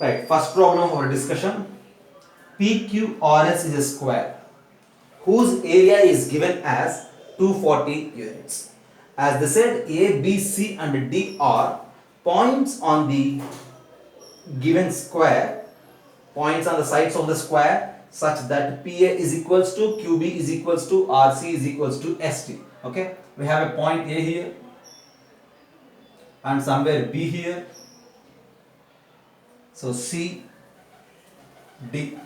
Right, first problem of our discussion. PQRS is a square whose area is given as 240 units. As they said, A, B, C and D are points on the given square, points on the sides of the square such that PA is equals to QB is equals to RC is equals to ST. Okay, we have a point A here and somewhere B here. So C, D.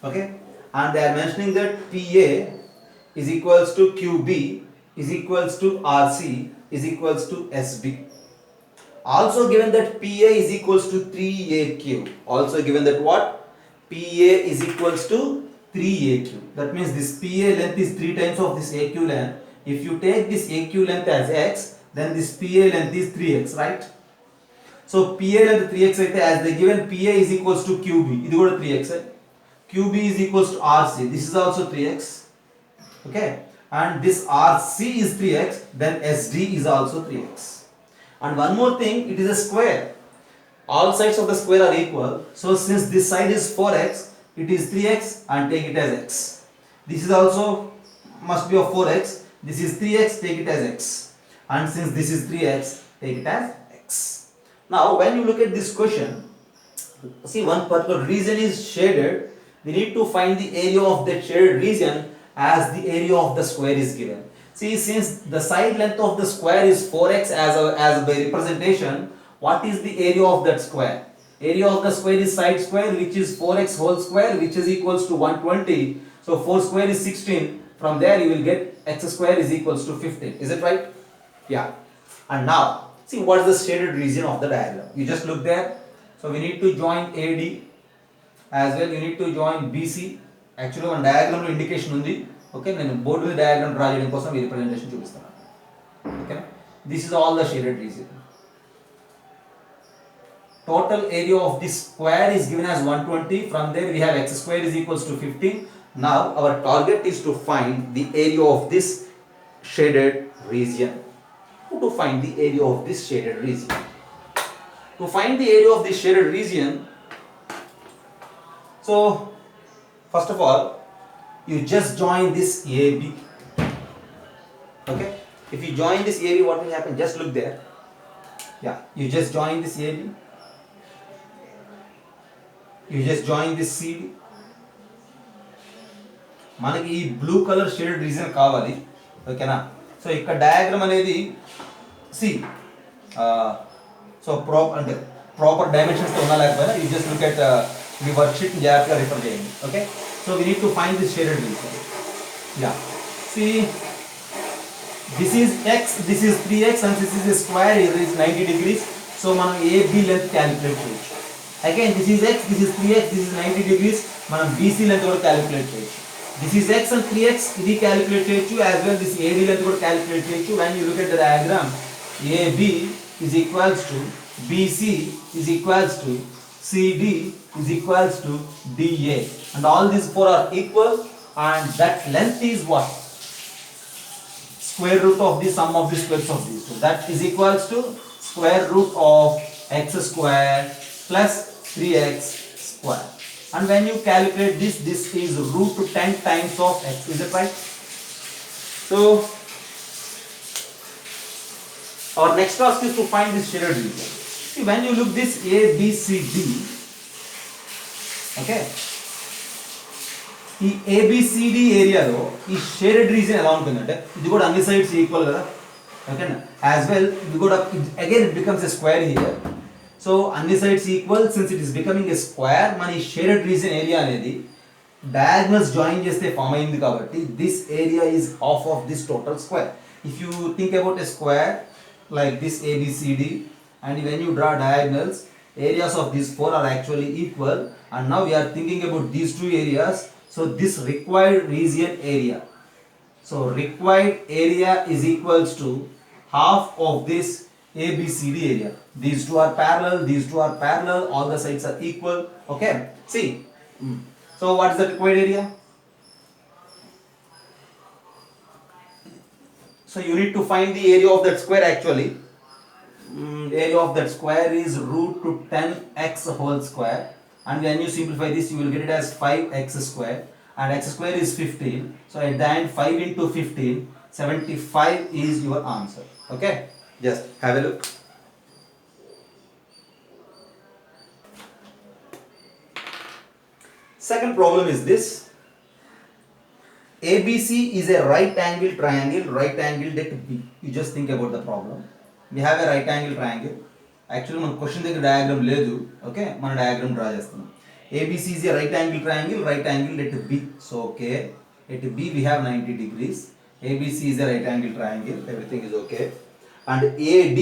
Okay, and they are mentioning that PA is equals to QB is equals to RC is equals to SB. Also given that PA is equals to 3AQ. Also given that what? PA is equals to 3AQ. That means this PA length is 3 times of this AQ length. If you take this AQ length as X, then this PA length is 3X, right? So PA length 3X అయితే as they given PA is equals to QB. ఇది కూడా 3X. QB is equals to RC. This is also 3X. Okay. And this RC is 3X. Then SD is also 3X. And one more thing, it is a square. All sides of the square are equal. So since this side is 4X, it is 3X and take it as X. This is also must be of 4X. This is 3X, take it as X. And since this is 3X, take it as X. Now when you look at this question, see one particular region is shaded. We need to find the area of that shaded region as the area of the square is given. See, since the side length of the square is 4x as by representation, what is the area of that square? Area of the square is side square, which is 4x whole square, which is equals to 120. So 4 square is 16. From there you will get x square is equals to 15. Is it right? Yeah. And now, see what is the shaded region of the diagram. You just look there. So we need to join AD. As well you need to join BC. Actually one diagram indication undi. Okay, నేను board మీద diagram draw చేయడం కోసం ఈ representation చూపిస్తాను. Okay, this is all the shaded region. Total area of this square is given as 120. From there we have x square is equals to 15. Now our target is to find the area of this shaded region. How to find the area of this shaded region? To find the area of this shaded region, so first of all you just join this AB. Okay, if you join this AB, what will happen? Just look there. Yeah, you just join this AB. You just join this CD. మనకి ఈ blue colour shaded reason కావాలి. ఓకేనా? So ఇక్కడ diagram అనేది C so proper dimensions తో ఉన్నా లేకపోయినా you just look at me work sheet జాగ్రత్తగా రిఫర్ చేయండి. Okay, so we need to find this shaded reason. Yeah, see this is x, this is 3x and this is a square, it is 90 degrees. So మనం AB length calculate చేయొచ్చు. Again, this is x, this is 3x, this is 90 degrees. మనం BC length కూడా calculate చేయొచ్చు. This is x and 3x, ఇది calculate చేయొచ్చు. As well this AD length కూడా calculate చేయొచ్చు. When you look at the diagram, AB is equals to BC is equals to CD is equals to DA, and all these four are equal, and that length is what? Square root of the sum of the squares of these two. That is equals to square root of x square plus 3x square. And when you calculate this, this is root 10 times of x. Is it right? So our next task is to find this shaded region. See, when you look this A, B, C, D, okay, ఈ ABCD ఏరియాలో ఈ shaded region ఎలా ఉంటుందంటే ఇది కూడా అన్ని sides equal కదా. ఓకేనా? యాజ్ వెల్ ఇది కూడా again it becomes a square here. So అన్ని sides equal, since it is becoming a square, మన ఈ షేడెడ్ రీజియన్ ఏరియా అనేది డయాగ్నల్స్ జాయిన్ చేస్తే ఫామ్ అయింది కాబట్టి this area is half of this total square. If you think about a square like this ABCD, and when you draw diagonals, areas of these four are actually equal, and now we are thinking about these two areas. So this required region area, so required area is equals to half of this ABCD area. These two are parallel, these two are parallel, all the sides are equal. Okay, see, so what is the required area? So you need to find the area of that square actually. area of that square is root to 10x whole square, and when you simplify this you will get it as 5x square, and x square is 15, so at the end 5 into 15, 75 is your answer. Okay, just have a look. Second problem is this: ABC is a right angle triangle, right angled at B. You just think about the problem. We have a right angle triangle. Actually మన question దగ్గర diagram లేదు, okay, మన diagram draw చేస్తున్నాం. ABC is a right angle triangle, right angle at B. So okay, at B we have 90 degrees. ABC is a right angle triangle, everything is okay. And AD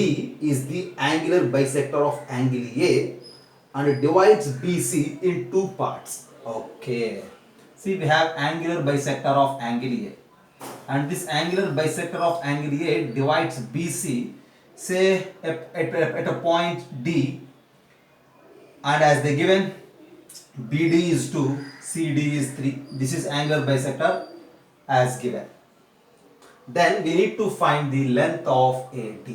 is the angular bisector of angle A and it divides BC in two parts. Okay. See, we have angular bisector of angle A, and this angular bisector of angle A divides BC, say at a point D, and as they given BD is 2, CD is 3. This is angular bisector as given. Then we need to find the length of AD.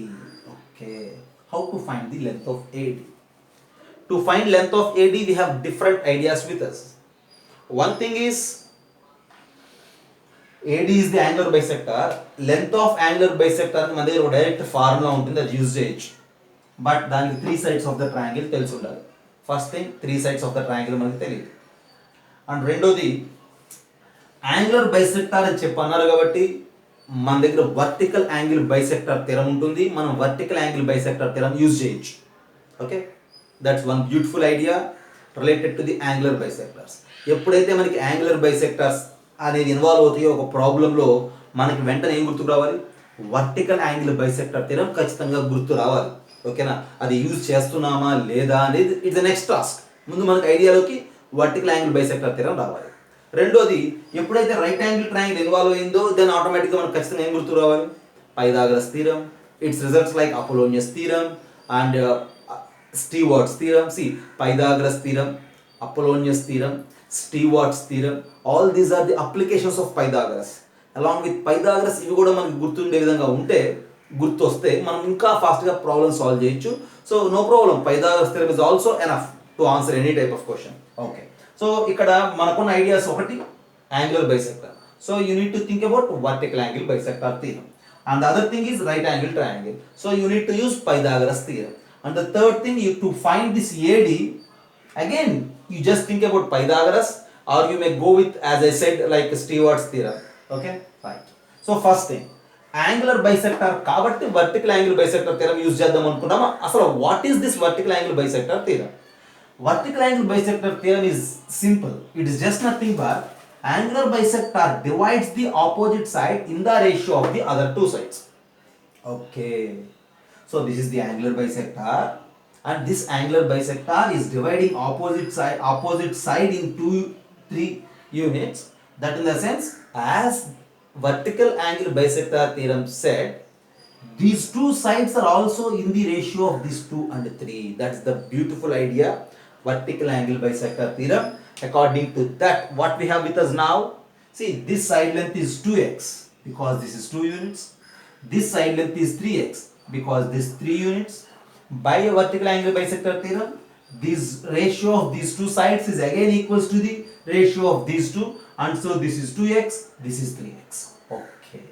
Okay, how to find the length of AD? To find length of AD we have different ideas with us. One thing is AD is the angular bisector. Length of angular bisector మన దగ్గర ఒక direct formula ఉంటుంది, అది use చేయొచ్చు. But దానికి 3 sides of the triangle తెలిసి ఉండాలి. First thing 3 sides of the triangle మనకి తెలియదు. అండ్ రెండోది యాంగులర్ బైసెక్టర్ అని చెప్పన్నారు కాబట్టి మన దగ్గర వర్టికల్ యాంగిల్ బైసెక్టర్ థియరం ఉంటుంది, మనం vertical angle bisector theorem use చేయొచ్చు. Okay, that's one beautiful idea related to the angular bisectors. ఎప్పుడైతే మనకి యాంగులర్ బైసెక్టర్స్ అనేది ఇన్వాల్వ్ అవుతాయో ఒక ప్రాబ్లంలో మనకి వెంటనే ఏం గుర్తు రావాలి? వర్టికల్ యాంగిల్ బైసెక్టర్ థియరం ఖచ్చితంగా గుర్తు రావాలి. ఓకేనా, అది యూజ్ చేస్తున్నామా లేదా అనేది ఇట్స్ నెక్స్ట్ టాస్క్. ముందు మనకి ఐడియాలోకి వర్టికల్ యాంగిల్ బైసెక్టర్ థియరం రావాలి. రెండోది, ఎప్పుడైతే రైట్ యాంగిల్ ట్రయాంగిల్ ఇన్వాల్వ్ అయిందో దెన్ ఆటోమేటిక్గా మనకు ఖచ్చితంగా ఏం గుర్తు రావాలి? Pythagoras theorem, it's results like Apollonius theorem and Stewart's theorem. See, Pythagoras theorem, Apollonius theorem, Stewart's theorem, all these are the applications of Pythagoras. Along with Pythagoras ఇవి కూడా మనకి గుర్తుండే విధంగా ఉంటే, గుర్తొస్తే మనం ఇంకా ఫాస్ట్గా ప్రాబ్లమ్ సాల్వ్ చేయొచ్చు. So no problem, Pythagoras theorem is also enough to answer any type of question. Okay, so ఇక్కడ మనకున్న ఐడియాస్ ఒకటి angular bisector. So you need to think about vertical angle bisector theorem, and the other thing is right angle triangle. So you need to use Pythagoras theorem. And the third thing, you to find this AD, again you just think about Pythagoras, or you may go with, as I said, like Stewart's theorem. Okay, right. So first thing, angular bisector కాబట్టి vertical angle bisector theorem use చేద్దాం అనుకున్నామా? అసలు what is this vertical angle bisector theorem? Vertical angle bisector theorem is simple. It is just nothing but angular bisector divides the opposite side in the ratio of the other two sides. Okay, so this is the angular bisector, and this angular bisector is dividing opposite side in 3 units. That in the sense, as vertical angle bisector theorem said, these two sides are also in the ratio of these 2 and 3. That's the beautiful idea, vertical angle bisector theorem. According to that, what we have with us now, see, this side length is 2x because this is 2 units. This side length is 3x because this 3 units. By a vertical angle bisector theorem, this ratio of these two sides is again equals to the ratio of these two, and so this is 2x, this is 3x. Okay,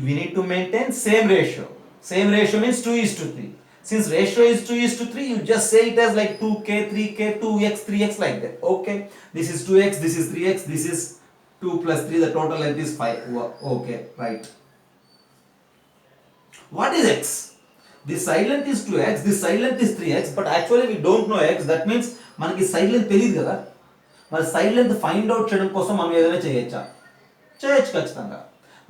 we need to maintain same ratio. Same ratio means 2:3. Since ratio is 2:3, you just say it as like 2k, 3k, 2x, 3x, like that. Okay, this is 2x, this is 3x, this is 2 plus 3, the total length is 5. Okay, right. What is x? This side length is 2x, this side length is 3x, but actually we don't know x. That means మనకి side length తెలియదు కదా. మరి side length find out చేయడం కోసం మనం ఏదైనా చేయొచ్చా? చేయొచ్చు ఖచ్చితంగా.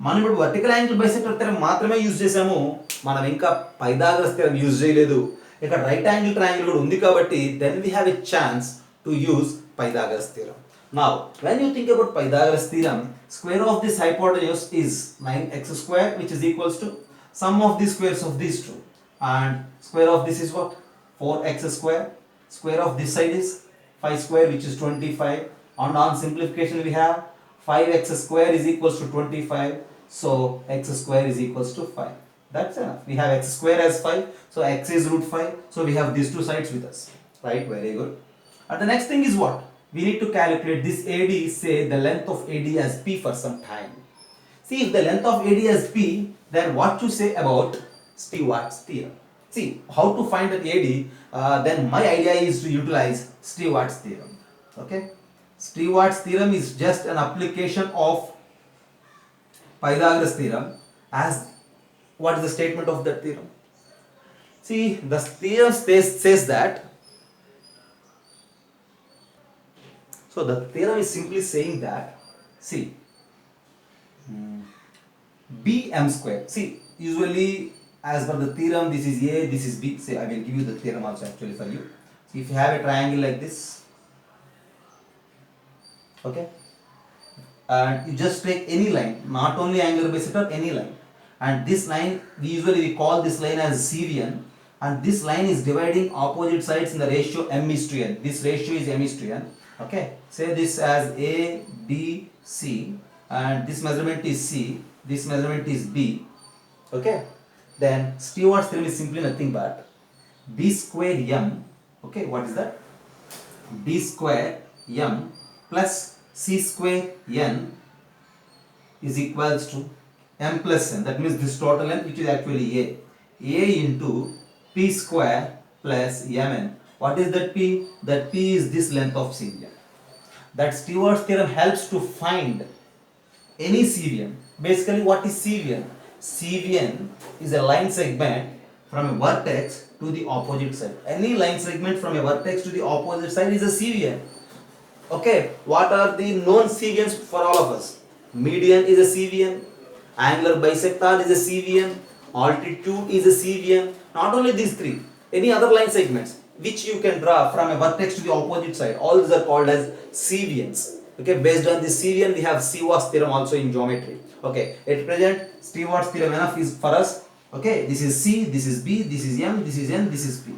మనం ఇప్పుడు వర్టికల్ యాంగిల్ బైసెక్టర్ థియరం మాత్రమే యూజ్ చేసాము, మనం ఇంకా పైథాగరస్ థియరం యూజ్ చేయలేదు. ఇక్కడ రైట్ యాంగిల్ ట్రయాంగిల్ కూడా ఉంది కాబట్టి then we have a chance to use Pythagoras theorem. Now, when you think about Pythagoras theorem, square of this hypotenuse is 9x square, which is equals to sum of the squares of these two, and square of this is what? 4x square. Square of this side is 5 square, which is 25, and on simplification we have 5x square is equals to 25, so x square is equals to 5. That's enough. We have x square as 5, so x is root 5. So we have these two sides with us. Right, very good. And the next thing is what? We need to calculate this AD, say the length of AD as P for some time. See, if the length of AD as P, then what to say about Stewart's theorem? See, how to find that AD, then my idea is to utilize Stewart's theorem. Okay? Stewart's theorem is just an application of Pythagoras theorem. As what is the statement of that theorem? See, the theorem says that, so the theorem is simply saying that, see, bm square. See, usually as per the theorem, this is A, this is B. Say, I will give you the theorem also actually for you. See, if you have a triangle like this, okay, and you just take any line, not only angular bisector, any line, and this line, we call this line as CVN, and this line is dividing opposite sides in the ratio m is to n. This ratio is m is to n. Okay, say this as A, B, C, and this measurement is C, this measurement is B. Okay, then Stewart's theorem is simply nothing but B square m. Okay, what is that? B square m plus C square n is equals to m plus n. That means this total length, which is actually A. A into P square plus mn. What is that P? That P is this length of CVN. That Stewart's theorem helps to find any CVN. Basically, what is CVN? CVN is a line segment from a vertex to the opposite side. Any line segment from a vertex to the opposite side is a CVN. Okay, what are the known CVNs for all of us? Median is a CVN, angular bisector is a CVN, altitude is a CVN. Not only these three, any other line segments which you can draw from a vertex to the opposite side, all these are called as CVNs. Okay, based on this CVN, we have Stewart's theorem also in geometry. Okay, at present, Stewart's theorem enough is for us. Okay, this is C, this is B, this is M, this is N, this is P.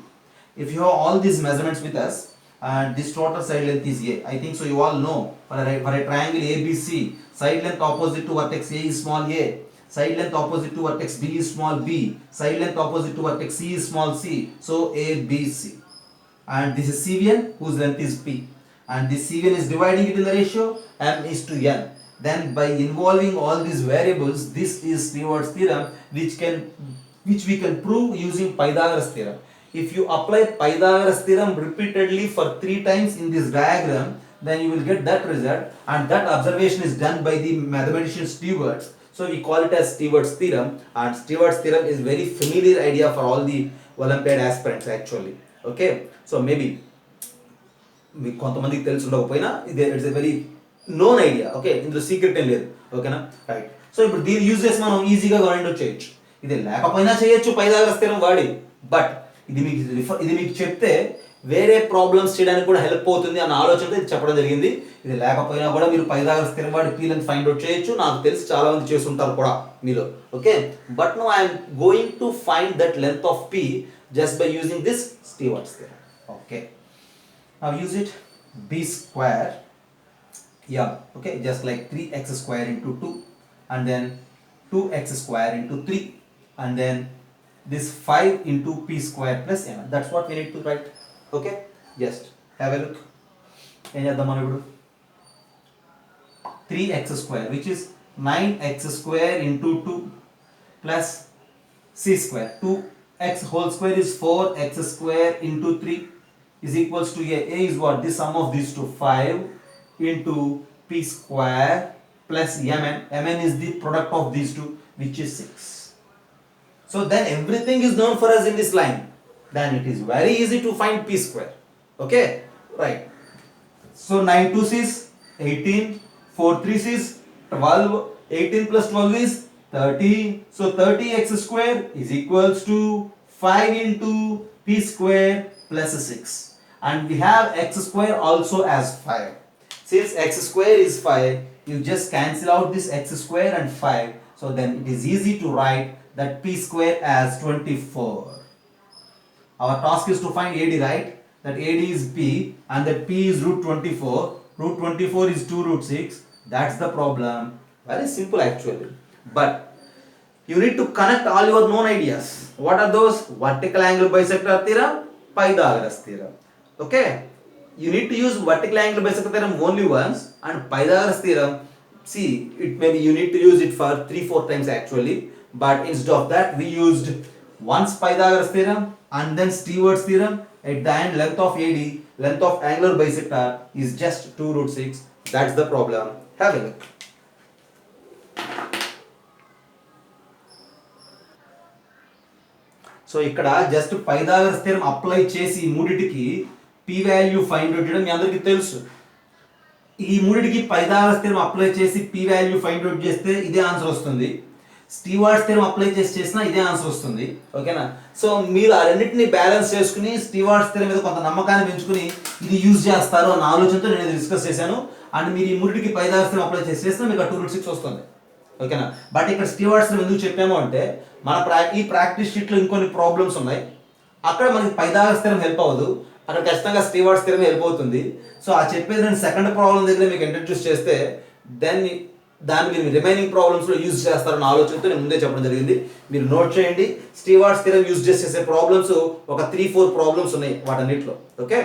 If you have all these measurements with us, and this total side length is A. I think so you all know, for a triangle ABC, side length opposite to vertex A is small a, side length opposite to vertex B is small b, side length opposite to vertex C is small c. So A, B, C. And this is CVN whose length is P. And this CVN is dividing it in the ratio m is to n. Then by involving all these variables, this is Stewart's theorem, which we can prove using Pythagoras theorem. If you apply Pythagoras theorem repeatedly for 3 times in this diagram, then you will get that result, and that observation is done by the mathematician Stewart. So we call it as Stewart's theorem, and Stewart's theorem is very familiar idea for all the Olympiad aspirants actually. Okay, so maybe మీకు కొంతమందికి తెలిసి ఉండకపోయినా it's a very known idea. Okay, ఇందులో secret ఏం లేదు. ఓకేనా, right. So ఇప్పుడు దీని యూజ్ చేసి మనం ఈజీగా ఫైండ్ అవుట్ చేయొచ్చు. ఇది లేకపోయినా చేయొచ్చు పైథాగరస్ థియరం వాడి, బట్ ఇది మీకు చెప్తే వేరే ప్రాబ్లమ్స్ చేయడానికి కూడా హెల్ప్ అవుతుంది అన్న ఆలోచనతో ఇది చెప్పడం జరిగింది. ఇది లేకపోయినా కూడా మీరు పైథాగరస్ థియరం వాడి పీ లెంత్ ఫైండ్ అవుట్ చేయొచ్చు. నాకు తెలిసి చాలా మంది చేస్తుంటారు కూడా మీలో. Okay, but no I'm going to find that length of P just by using this Stewart's theorem. Okay, now use it. B square m, okay, just like 3x square into 2, and then 2x square into 3, and then this 5 into p square plus m. That's what we need to write. Okay, just have a look. Em cheddam manu ipudu 3x square, which is 9x square into 2 plus c square. 2x whole square is 4x square into 3 is equals to a. A is what? The sum of these two, 5 into p square plus mn. Mn is the product of these two, which is 6. So then everything is known for us in this line. Then it is very easy to find p square. Okay, right. So 9 2s is 18, 4 3s is 12, 18 plus 12 is 30. So 30x square is equals to 5 into p square plus 6. And we have x square also as 5. Since x square is 5, you just cancel out this x square and 5. So then it is easy to write that p square as 24. Our task is to find AD, right? That AD is p and that p is root 24. Root 24 is 2 root 6. That's the problem. Very simple actually. But You need to connect all your known ideas. What are those? Vertical angle bisector theorem, Pythagoras theorem. Okay, you need to use vertical angle bisector theorem only once, and Pythagoras theorem, see, it maybe you need to use it for 3-4 times actually, but instead of that we used once Pythagoras theorem and then Stewart's theorem. At the end, length of AD, length of angular bisector is just 2√6. That's the problem. Have a look. So ఇక్కడ just Pythagoras theorem apply చేసి మూడిటికి P value find out చేయడం మీ అందరికీ తెలుసు. ఈ మూడిటికి Pythagoras theorem apply చేసి P value find out చేస్తే ఇదే ఆన్సర్ వస్తుంది. స్టీవార్ట్స్ థియరం అప్లై చేసినా ఇదే ఆన్సర్ వస్తుంది. ఓకేనా? సో మీరు ఆ రెండింటిని బ్యాలెన్స్ చేసుకుని స్టీవార్ట్స్ థియరం మీద కొంత నమ్మకాన్ని పెంచుకుని ఇది యూజ్ చేస్తారు అన్న ఆలోచనతో నేను డిస్కస్ చేశాను. అండ్ మీరు ఈ మూడిటికి పైథాగరస్ థియరం అప్లై చేస్తే మీకు 2√6 వస్తుంది. ఓకేనా? బట్ ఇక్కడ స్టీవార్ట్స్ థియరం ఎందుకు చెప్పాము అంటే మన ఈ ప్రాక్టీస్ షీట్లో ఇంకొన్ని ప్రాబ్లమ్స్ ఉన్నాయి. అక్కడ మనకి పైథాగరస్ థియరం హెల్ప్ అవ్వదు, అక్కడ ఖచ్చితంగా స్టీవార్ట్స్ థియరం హెల్ప్ అవుతుంది. సో ఆ చెప్పేది నేను సెకండ్ ప్రాబ్లం దగ్గర మీకు ఇంట్రడ్యూస్ చేస్తే దాన్ని మీరు రిమైనింగ్ ప్రాబ్లమ్స్లో యూజ్ చేస్తారన్న ఆలోచనతో నేను ముందే చెప్పడం జరిగింది. మీరు నోట్ చేయండి. స్టీవార్ట్స్ థియరం యూజ్ చేసే ప్రాబ్లమ్స్ ఒక 3-4 ప్రాబ్లమ్స్ ఉన్నాయి వాటన్నిటిలో. ఓకే.